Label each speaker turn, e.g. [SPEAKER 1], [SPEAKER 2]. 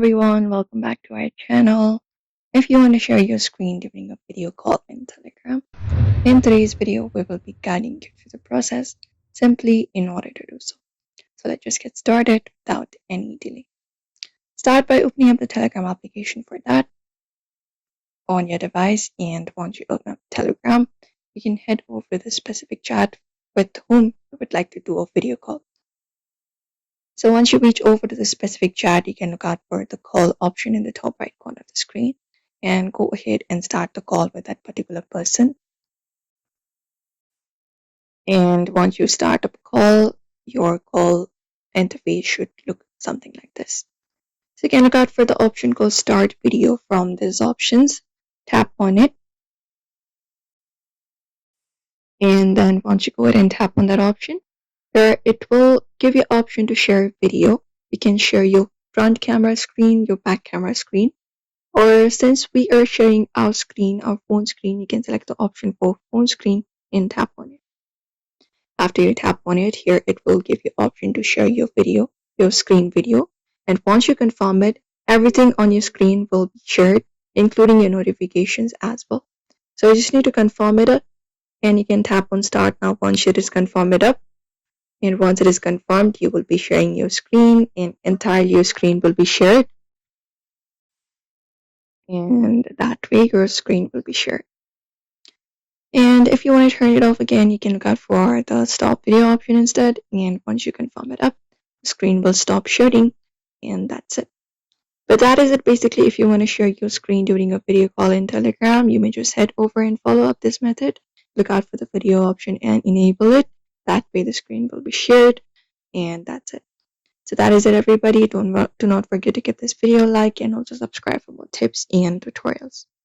[SPEAKER 1] everyone, welcome back to our channel. If you want to share your screen during a video call in Telegram, in today's video we will be guiding you through the process simply in order to do so. So let's just get started without any delay. Start by opening up the Telegram application for that on your device, and once you open up Telegram, you can head over to the specific chat with whom you would like to do a video call. So once you reach over to the specific chat, you can look out for the call option in the top right corner of the screen and go ahead and start the call with that particular person. And once you start up a call, your call interface should look something like this. So you can look out for the option called Start Video from these options. Tap on it. And then once you go ahead and tap on that option, it will give you option to share video. You can share your front camera screen, your back camera screen, or since we are sharing our screen, our phone screen, you can select the option for phone screen and tap on it. After you tap on it, here it will give you option to share your video, your screen video, and once you confirm it, everything on your screen will be shared, including your notifications as well. So you just need to confirm it up, and you can tap on start now once it is confirmed it up. And once it is confirmed, you will be sharing your screen, and entirely your screen will be shared. And that way your screen will be shared. And if you want to turn it off again, you can look out for the stop video option instead. And once you confirm it up, the screen will stop sharing, and that's it. But that is it basically. If you want to share your screen during a video call in Telegram, you may just head over and follow up this method. Look out for the video option and enable it. That way the screen will be shared, and that's it. So that is it, everybody. Do not forget to give this video a like and also subscribe for more tips and tutorials.